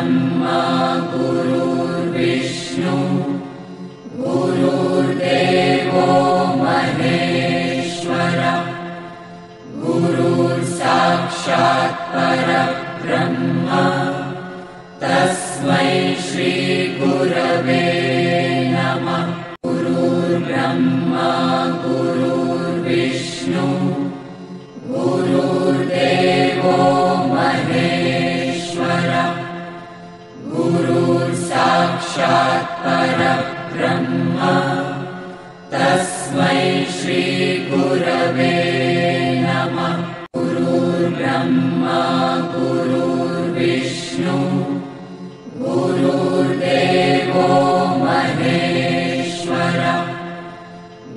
ब्रह्मा गुरुर्विष्णु गुरुर्देवो महेश्वरः गुरुर्साक्षात् परब्रह्म तस्मै श्री गुरवे नमः। गुरुर्ब्रह्मा गुरुर्विष्णु गुरुर्देवो महेश्वरः गुरुर्साक्षात् परब्रह्म तस्मै श्री गुरवे नमः। गुरुर्ब्रह्मा गुरुर्विष्णु गुरुर्देवो महेश्वरः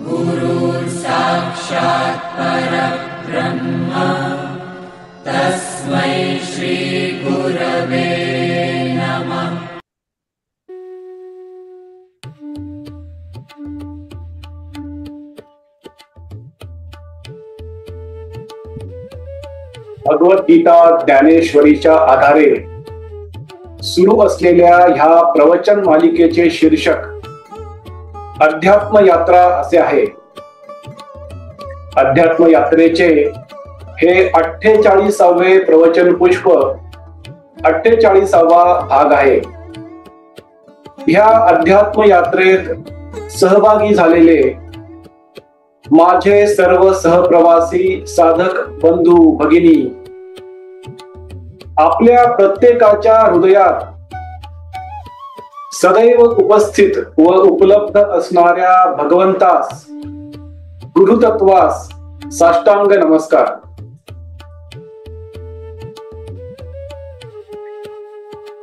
गुरुर्साक्षात् परब्रह्म तस्मै श्री गुरवे नमः। भगवद्गीता ज्ञानेश्वरीच्या आधारे सुरू असलेल्या ह्या प्रवचन मालिकेचे शीर्षक अध्यात्म यात्रा असे आहे। अध्यात्म यात्रेचे हे 48वे प्रवचन पुष्प 48वा भाग आहे। ह्या अध्यात्म यात्रेत सहभागी झालेले माझे सर्व सहप्रवासी साधक बंधू भगिनी, आपल्या प्रत्येकाच्या हृदयात सदैव उपस्थित व उपलब्ध असणाऱ्या भगवंतास, गुरुतत्वास साष्टांग नमस्कार।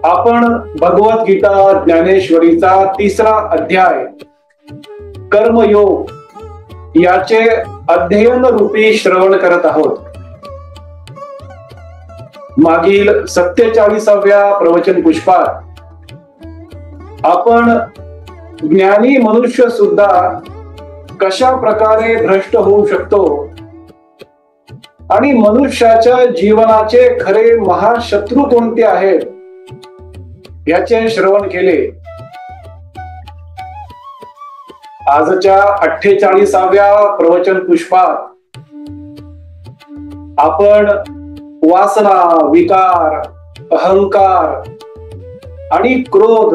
आपण भगवद्गीता ज्ञानेश्वरीचा 3रा अध्याय कर्मयोग याचे अध्ययन रूपी श्रवण करत आहोत। मागील 47व्या प्रवचन पुष्पात आपण ज्ञानी मनुष्य सुद्धा कशा प्रकारे भ्रष्ट होऊ शकतो आणि मनुष्याच्या जीवनाचे खरे महाशत्रू कोणते आहेत याचे श्रवण केले। आजच्या 48व्या प्रवचन पुष्पात आपण वासना, विकार, अहंकार आणि क्रोध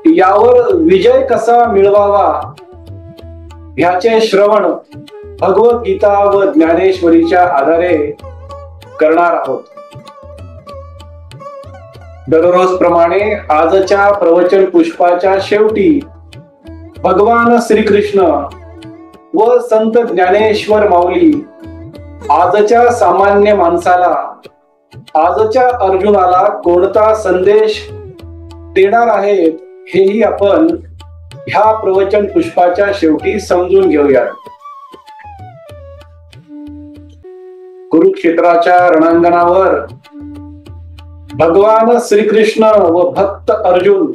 यावर विजय कसा मिळवावा ह्याचे श्रवण भगवद्गीता व ज्ञानेश्वरीच्या आधारे करणार आहोत। दररोज प्रमाणे आजच्या प्रवचन पुष्पाच्या शेवटी भगवान श्रीकृष्ण व संत ज्ञानेश्वर माऊली आजच्या सामान्य माणसाला, आजच्या अर्जुनाला कोणता संदेश देणार आहेत हेही आपण ह्या प्रवचन पुष्पाच्या शेवटी समजून घेऊया। कुरुक्षेत्राच्या रणांगणावर भगवान श्रीकृष्ण व भक्त अर्जुन,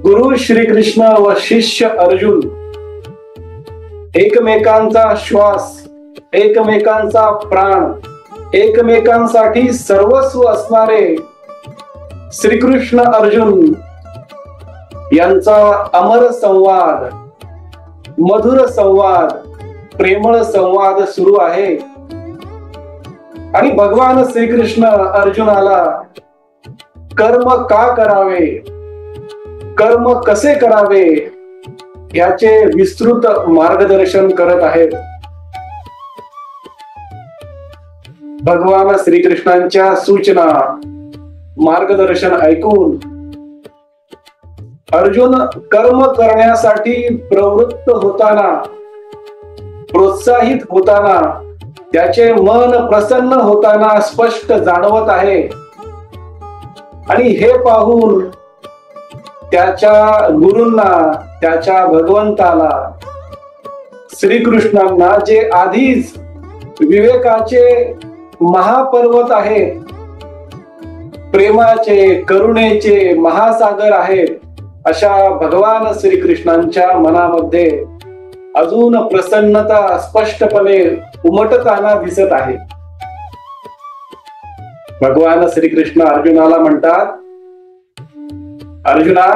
गुरु श्रीकृष्ण व शिष्य अर्जुन एकमेकांचा श्वास, एकमेकांचा प्राण, एकमेकांसाठी सर्वस्व असणारे श्रीकृष्ण अर्जुन यांचा अमर संवाद, मधुर संवाद, प्रेमळ संवाद सुरू आहे। आणि भगवान श्रीकृष्ण अर्जुनाला कर्म का करावे, कर्म कसे करावे याचे विस्तृत मार्गदर्शन करत आहेत। भगवान श्रीकृष्णांच्या सूचना, मार्गदर्शन ऐकून अर्जुन कर्म करण्यासाठी प्रवृत्त होताना, प्रोत्साहित होताना, त्याचे मन प्रसन्न होताना स्पष्ट जाणवत आहे। आणि हे पाहून त्याच्या गुरूंना, त्याच्या भगवंताला, श्रीकृष्णांना जे आधीच विवेकाचे महापर्वत आहेत, प्रेमाचे, करुणेचे महासागर आहेत, अशा भगवान श्रीकृष्णांच्या मनामध्ये अजून प्रसन्नता स्पष्टपणे उमटताना दिसत आहे। भगवान श्रीकृष्ण अर्जुनाला म्हणतात, अर्जुना,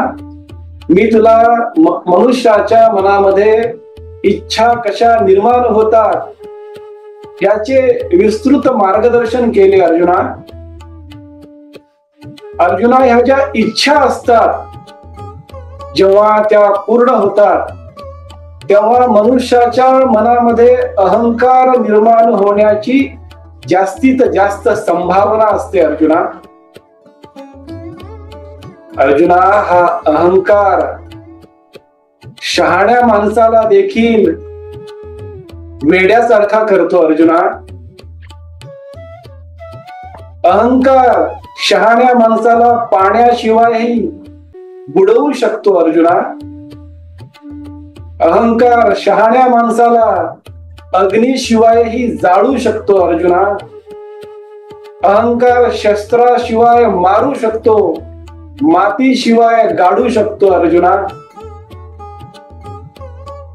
मी तुला मनुष्याच्या मनामध्ये इच्छा कशा निर्माण होतात याचे विस्तृत मार्गदर्शन केले. अर्जुना, ह्या ज्या इच्छा असतात जेव्हा त्या पूर्ण होतात तेव्हा मनुष्याच्या मनामध्ये अहंकार निर्माण होण्याची जास्तीत जास्त संभावना असते. अर्जुना, हा अहंकार शहाण्या माणसाला देखील वेड्यासारखा करतो. अहंकार शहाण्या माणसाला पाण्याशिवायही बुडवू शकतो. अहंकार शहाण्या माणसाला अग्नीशिवायही जाळू शकतो. अहंकार शस्त्राशिवाय मारू शकतो, मातीशिवाय गाडू शकतो.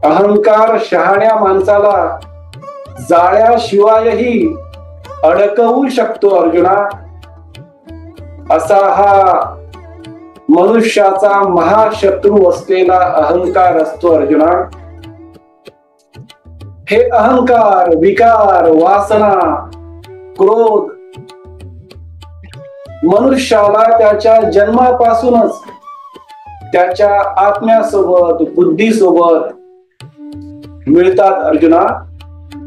अहंकार शहाण्या माणसाला जाळ्याशिवायही अडकवू शकतो. असा हा मनुष्याचा महाशत्रू असलेला अहंकार असतो. हे अहंकार, विकार, वासना, क्रोध मनुष्याला त्याच्या जन्मापासूनच त्याच्या आत्म्यासोबत, बुद्धीसोबत मिळतात.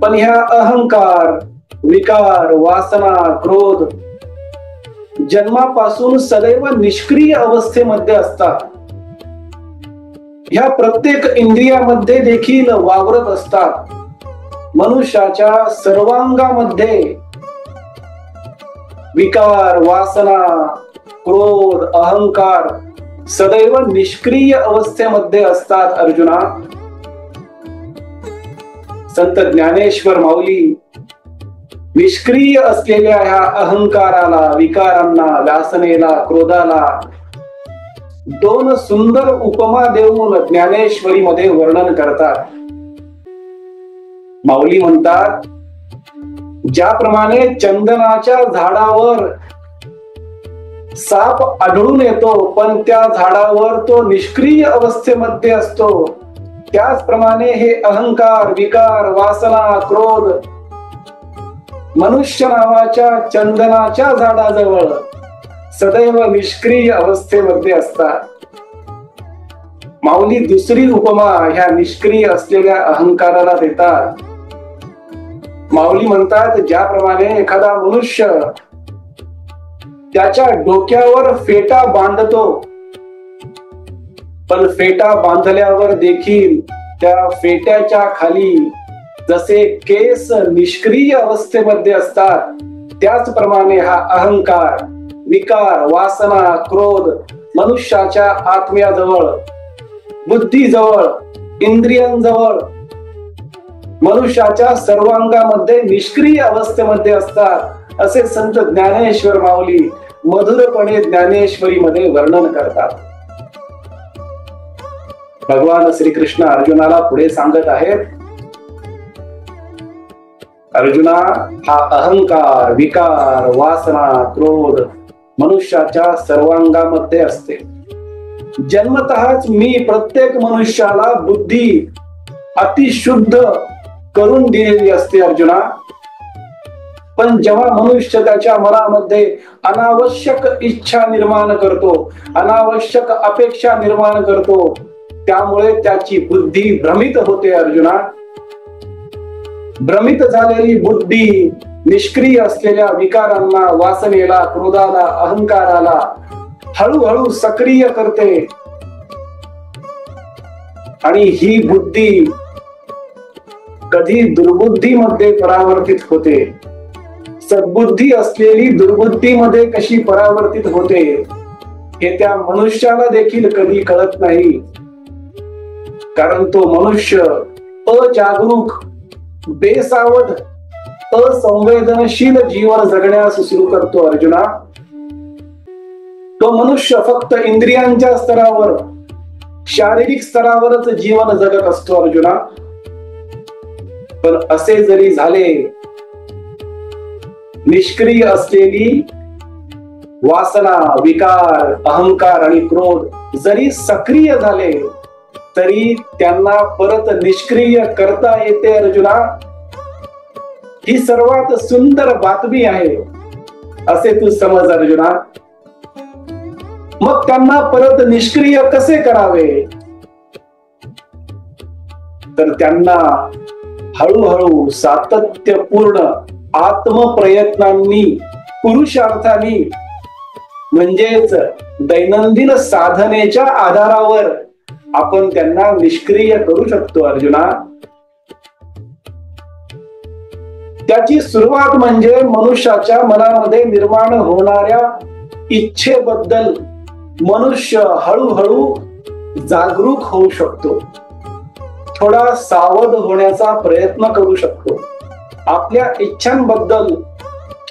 पण ह्या अहंकार, विकार, वासना, क्रोध जन्मापासून सदैव निष्क्रिय अवस्थेमध्ये असतात. ह्या प्रत्येक इंद्रियामध्ये देखील वावरत असतात. मनुष्याच्या सर्वांगामध्ये विकार, वासना, क्रोध, अहंकार सदैव निष्क्रिय अवस्थेमध्ये असतात. संत ज्ञानेश्वर माऊली निष्क्रिय असलेल्या ह्या अहंकाराला, विकारांना, वासनेला, क्रोधाला दोन सुंदर उपमा देऊन ज्ञानेश्वरी मध्ये वर्णन करतात. माऊली म्हणतात, ज्याप्रमाणे चंदनाच्या झाडावर साप आढळून येतो पण त्या झाडावर तो निष्क्रिय अवस्थेमध्ये असतो, त्याचप्रमाणे हे अहंकार, विकार, वासना, क्रोध मनुष्य नावाच्या चंदनाच्या झाडाजवळ सदैव निष्क्रिय अवस्थेमध्ये असतात. माऊली दुसरी उपमा ह्या निष्क्रिय असलेल्या अहंकाराला देतात. माऊली म्हणतात, ज्याप्रमाणे एखादा मनुष्य त्याच्या डोक्यावर फेटा बांधतो पण फेटा बांधल्यावर देखील त्या फेट्याच्या खाली जसे केस निष्क्रिय अवस्थेमध्ये असतात, त्याचप्रमाणे हा अहंकार, विकार, वासना, क्रोध मनुष्याच्या आत्म्याजवळ, बुद्धीजवळ, इंद्रियांजवळ, मनुष्याच्या सर्वांगामध्ये निष्क्रिय अवस्थेमध्ये असतात, असे संत ज्ञानेश्वर माऊली मधुरपणे ज्ञानेश्वरी मध्ये वर्णन करतात. भगवान श्रीकृष्ण अर्जुनाला पुढे सांगत आहेत, अर्जुना, हा अहंकार, विकार, वासना, क्रोध मनुष्याच्या सर्वांगामध्ये असते. जन्मतःच मी प्रत्येक मनुष्याला बुद्धी अतिशुद्ध करून दिलेली असते. पण जेव्हा मनुष्य त्याच्या मनामध्ये अनावश्यक इच्छा निर्माण करतो, अनावश्यक अपेक्षा निर्माण करतो, त्यामुळे त्याची बुद्धी भ्रमित होते. भ्रमित झालेली बुद्धी निष्क्रिय असलेल्या विकारांना, वासनेला, क्रोधाला, अहंकाराला हळूहळू सक्रिय करते आणि ही बुद्धी कधी दुर्बुद्धीमध्ये परावर्तित होते. सद्बुद्धी असलेली दुर्बुद्धीमध्ये कशी परावर्तित होते हे त्या मनुष्याला देखील कधी कळत नाही, कारण तो मनुष्य अजागरूक, बेसावध, असंवेदनशील जीवन जगण्यास सुरू करतो. तो मनुष्य फक्त इंद्रियांच्या स्तरावर, शारीरिक स्तरावरच जीवन जगत असतो. पण असे जरी झाले, निष्क्रिय असलेली वासना, विकार, अहंकार आणि क्रोध जरी सक्रिय झाले तरी त्यांना परत निष्क्रिय करता येते अर्जुना. ही सर्वात सुंदर बातमी आहे असे तू समज अर्जुना. मग त्यांना परत निष्क्रिय कसे करावे? तर त्यांना हळूहळू सातत्यपूर्ण आत्मप्रयत्नांनी, पुरुषार्थांनी, म्हणजेच दैनंदिन साधनेच्या आधारावर आपण त्यांना निष्क्रिय करू शकतो अर्जुना. त्याची सुरुवात म्हणजे मनुष्याच्या मनामध्ये निर्माण होणाऱ्या इच्छेबद्दल मनुष्य हळूहळू जागरूक होऊ शकतो, थोडा सावध होण्याचा प्रयत्न करू शकतो, आपल्या इच्छांबद्दल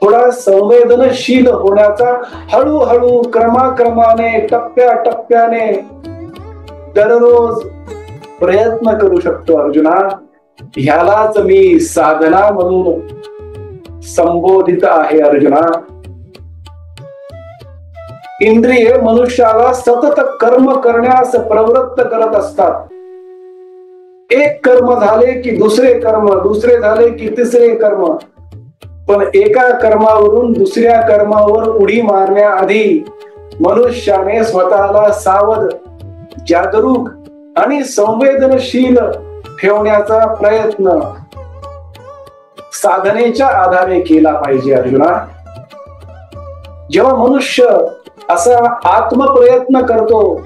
थोडा संवेदनशील होण्याचा हळूहळू क्रमाक्रमाने टप्प्याटप्प्याने दररोज प्रयत्न करू शकतो अर्जुना. ह्यालाच मी साधना म्हणून संबोधित आहे अर्जुना. इंद्रिये मनुष्याला सतत कर्म करण्यास प्रवृत्त करत असतात. एक कर्म झाले की दुसरे कर्म, दुसरे झाले की तिसरे कर्म. पण एका कर्मावरून दुसऱ्या कर्मावर उडी मारण्याआधी मनुष्याने स्वतःला सावध, जागरूक आणि संवेदनशील ठेवण्याचा प्रयत्न साधनेच्या आधारे केला पाहिजे अर्जुना. जेव्हा मनुष्य असा आत्मप्रयत्न करतो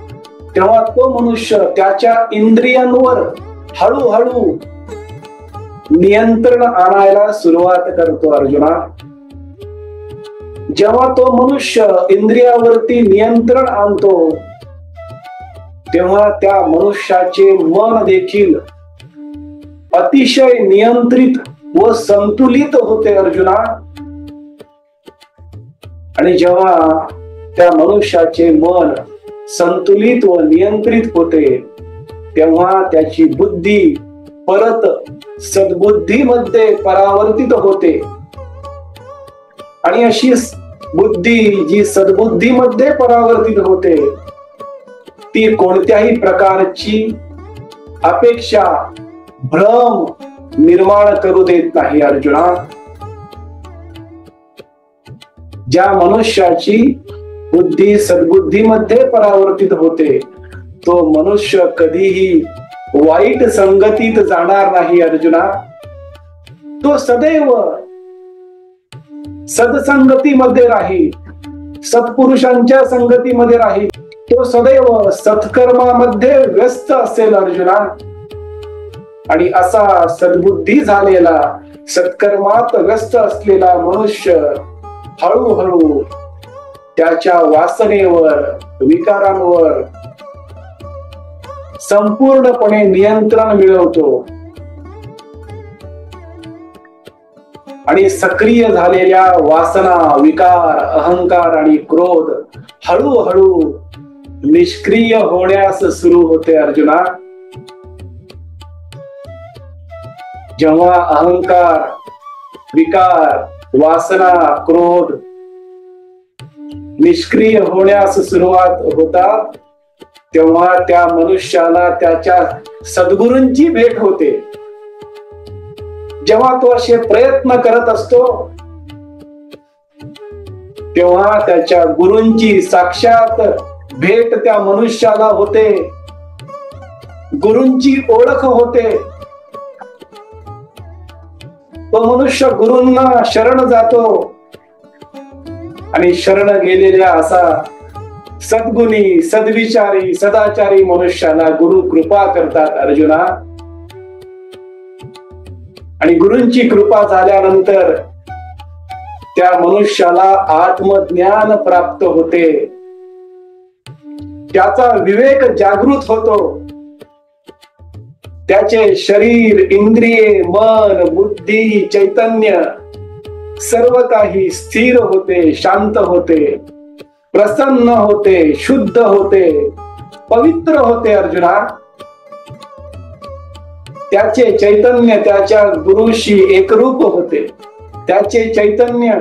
तेव्हा तो मनुष्य त्याच्या इंद्रियांवर हळूहळू नियंत्रण आणायला सुरुवात करतो अर्जुना. जेव्हा तो मनुष्य इंद्रियावरती नियंत्रण आणतो तेव्हा त्या मनुष्याचे मन देखील अतिशय नियंत्रित व संतुलित होते अर्जुना. आणि जेव्हा त्या मनुष्याचे मन संतुलित व नियंत्रित होते तेव्हा त्याची बुद्धी परत सद्बुद्धीमध्ये परावर्तित होते. आणि अशी बुद्धी जी सद्बुद्धीमध्ये परावर्तित होते ती कोणत्याही प्रकारची अपेक्षा, भ्रम निर्माण करू देत नाही अर्जुना. ज्या मनुष्याची बुद्धी सद्बुद्धीमध्ये परावर्तित होते तो मनुष्य कधीही वाईट संगतीत जाणार नाही अर्जुना. तो सदैव सत्संगतीमध्ये राहील, सत्पुरुषांच्या संगतीमध्ये राहील. तो सदैव सत्कर्मामध्ये व्यस्त असेल अर्जुना. आणि असा सद्बुद्धी झालेला, सत्कर्मात व्यस्त असलेला मनुष्य हळूहळू त्याच्या वासनेवर, विकारांवर संपूर्णपणे नियंत्रण मिळवतो. आणि सक्रिय झालेल्या वासना, विकार, अहंकार आणि क्रोध हळूहळू निष्क्रिय होण्यास सुरू होते अर्जुना. जेव्हा अहंकार, विकार, वासना, क्रोध निष्क्रिय होण्यास सुरुवात होतात तेव्हा त्या मनुष्याला त्याच्या सद्गुरूंची भेट होते. जेव्हा तो असे प्रयत्न करत असतो तेव्हा त्याच्या गुरूंची साक्षात भेट त्या मनुष्याला होते, गुरूंची ओळख होते. तो मनुष्य गुरूंना शरण जातो आणि शरण गेलेल्या असा सद्गुणी, सद्विचारी, सदाचारी मनुष्याला गुरु कृपा करतात अर्जुना. आणि गुरूंची कृपा झाल्यानंतर त्या मनुष्याला आत्मज्ञान प्राप्त होते, त्याचा विवेक जागृत होतो, त्याचे शरीर, इंद्रिये, मन, बुद्धी, चैतन्य सर्व काही स्थिर होते, शांत होते, प्रसन्न होते, शुद्ध होते, पवित्र होते अर्जुना. त्याचे चैतन्य त्याच्या गुरुशी एकरूप होते. त्याचे चैतन्य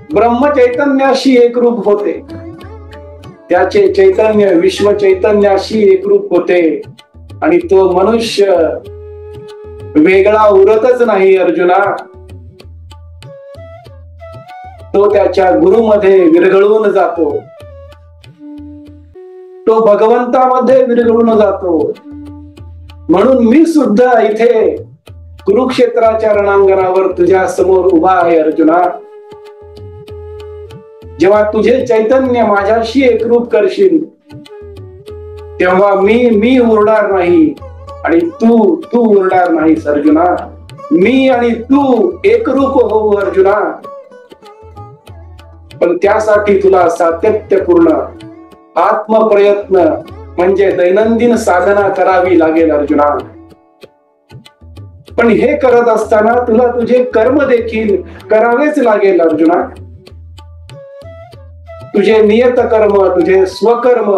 ब्रह्म चैतन्याशी एकरूप होते, त्याचे चैतन्य विश्व चैतन्याशी एकरूप होते आणि तो मनुष्य वेगळा उरतच नाही अर्जुना. तो त्याच्या गुरुमध्ये विरघळून जातो, तो भगवंतामध्ये विरघळून जातो. म्हणून मी सुद्धा इथे कुरुक्षेत्राच्या रणांगणावर तुझ्या समोर उभा आहे अर्जुना. जेव्हा तुझे चैतन्य माझ्याशी एकरूप करशील तेव्हा मी उरणार नाही आणि तू उरणार नाहीस अर्जुना. मी आणि तू एकरूप होऊ अर्जुना. पण त्यासाठी तुला सातत्यपूर्ण आत्मप्रयत्न म्हणजे दैनंदिन साधना करावी लागेल अर्जुना. पण हे करत असताना तुला तुझे कर्म देखील करावेच लागेल अर्जुना. तुझे नियत कर्म, तुझे स्वकर्म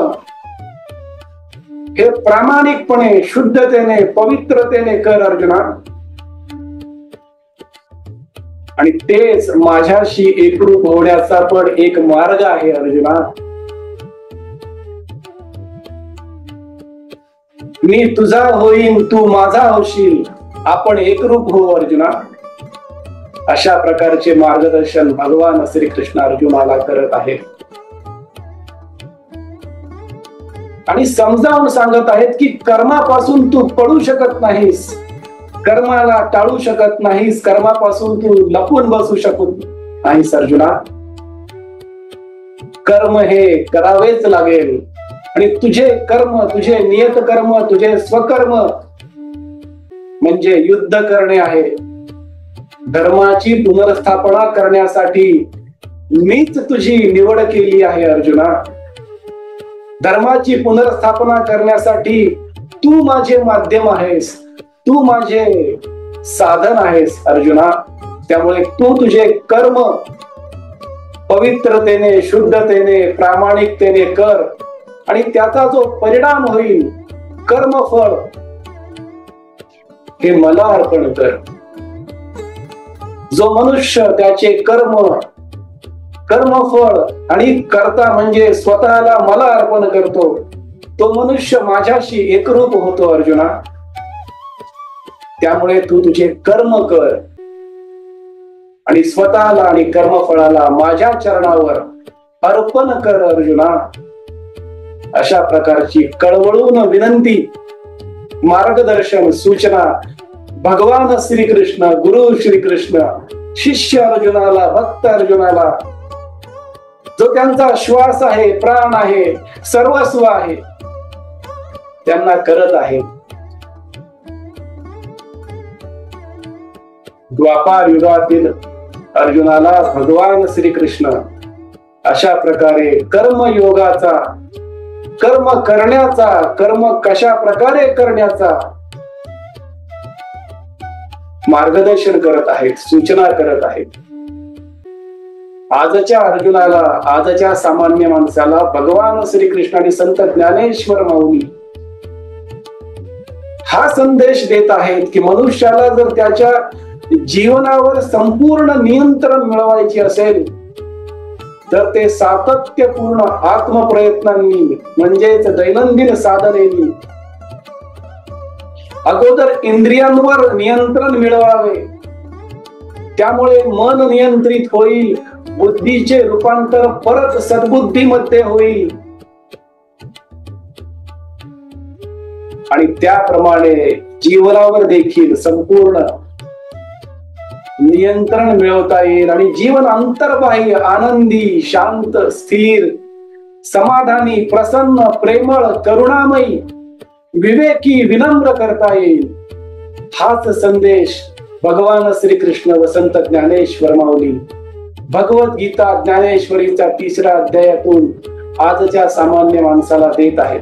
हे प्रामाणिकपणे, शुद्धतेने, पवित्रतेने कर अर्जुना. आणि तेच माझ्याशी एकरूप होण्याचा पण एक मार्ग आहे अर्जुना. मी तुझा होईन, तू माझा होशील, आपण एकरूप होऊ अर्जुना. अशा प्रकारचे मार्गदर्शन भगवान श्रीकृष्ण अर्जुनाला करत आहेत आणि समजावून सांगत आहेत की कर्मापासून तू पळू शकत नाहीस, कर्माला टाळू शकत नाहीस, कर्मापासून तू लपून बसू शकत नाहीस अर्जुना. कर्म हे करावेच लागेल आणि तुझे कर्म, तुझे नियत कर्म, तुझे स्वकर्म म्हणजे युद्ध करणे आहे. धर्माची पुनर्स्थापना करण्यासाठी मीच तुझी निवड केली आहे अर्जुना. धर्माची पुनर्स्थापना करण्यासाठी तू माझे माध्यम आहेस, तू माझे साधन आहेस अर्जुना. त्यामुळे तू तुझे कर्म पवित्रतेने, शुद्धतेने, प्रामाणिकतेने कर आणि त्याचा जो परिणाम होईल, कर्मफळ, हे मला अर्पण कर. जो मनुष्य त्याचे कर्मफळ आणि कर्ता म्हणजे स्वतःला मला अर्पण करतो, तो मनुष्य माझ्याशी एकरूप होतो अर्जुना. त्यामुळे तू तुझे कर्म कर आणि स्वतःला आणि कर्मफळाला माझ्या चरणावर अर्पण कर अर्जुना. अशा प्रकारची कळवळून विनंती, मार्गदर्शन, सूचना भगवान श्रीकृष्ण, गुरु श्रीकृष्ण शिष्य अर्जुनाला, भक्त अर्जुनाला, जो त्यांचा श्वास आहे, प्राण आहे, सर्वस्व आहे, त्यांना करत आहे. द्वापार युगातील अर्जुनाला भगवान श्रीकृष्ण अशा प्रकारे कर्मयोगाचा, कर्म करण्याचा, कर्म कशा प्रकारे करण्याचा मार्गदर्शन करत आहेत, सूचना करत आहेत. आजच्या अर्जुनाला, आजच्या सामान्य माणसाला भगवान श्रीकृष्ण आणि संत ज्ञानेश्वर माऊली हा संदेश देत आहेत की मनुष्याला जर त्याच्या जीवनावर संपूर्ण नियंत्रण मिळवायचे असेल तर ते सातत्यपूर्ण आत्मप्रयत्नांनी म्हणजेच दैनंदिन साधनेनी अगोदर इंद्रियांवर नियंत्रण मिळवावे. त्यामुळे मन नियंत्रित होईल, बुद्धीचे रूपांतर परत सद्बुद्धीमध्ये होईल आणि त्याप्रमाणे जीवनावर देखील संपूर्ण नियंत्रण मिळवता येईल आणि जीवन अंतर्बाह्य, आनंदी, शांत, स्थिर, समाधानी, प्रसन्न, प्रेमळ, करुणामयी, विवेकी, विनम्र करता येईल. हाच संदेश भगवान श्रीकृष्ण व संत ज्ञानेश्वर माऊली भगवद्गीता ज्ञानेश्वरीच्या 3ऱ्या अध्यायातून आजच्या सामान्य माणसाला देत आहेत.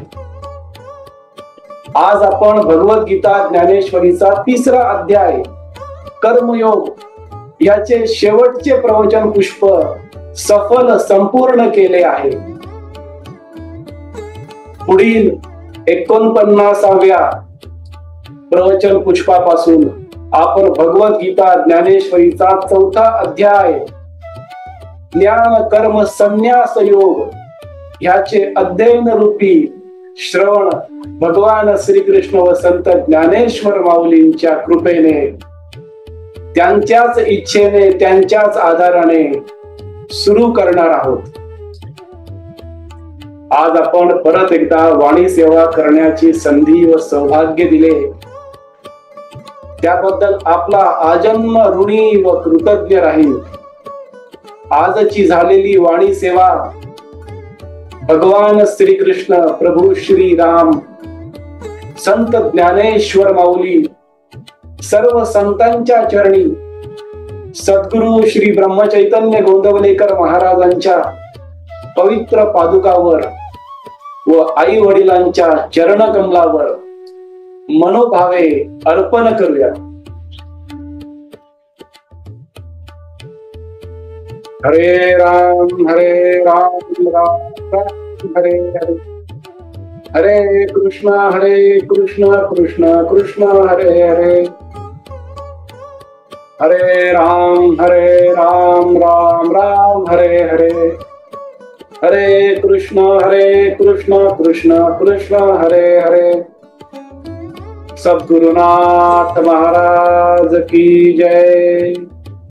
आज आपण भगवद्गीता ज्ञानेश्वरीचा 3रा अध्याय कर्मयोग याचे शेवटचे प्रवचन पुष्प सफल संपूर्ण केले आहे. पुढील 49व्या प्रवचन पुष्पापासून आपण भगवद्गीता ज्ञानेश्वरीचा 4था अध्याय ज्ञान कर्म संन्यास योग ह्याचे अध्ययन रूपी श्रवण भगवान श्रीकृष्ण व संत ज्ञानेश्वर माऊलींच्या कृपेने, त्यांच्याच इच्छेने, त्यांच्याच आधाराने सुरू करणार आहोत. आज आपण परत एकदा वाणी सेवा करण्याची संधी व सौभाग्य दिले, त्याबद्दल आपला आजन्म ऋणी व कृतज्ञ राहील. आजची झालेली वाणी सेवा भगवान श्रीकृष्ण, प्रभू श्री राम, संत ज्ञानेश्वर माऊली, सर्व संतांच्या चरणी, सद्गुरु श्री ब्रह्मचैतन्य गोंदवलेकर महाराजांच्या पवित्र पादुकावर व आई वडिलांच्या चरण कमलावर मनोभावे अर्पण करूया. हरे राम राम राम हरे हरे, हरे कृष्ण कृष्ण कृष्ण हरे हरे, हरे राम राम राम हरे हरे, हरे कृष्ण कृष्ण कृष्ण हरे हरे. सद्गुरुनाथ महाराज की जय.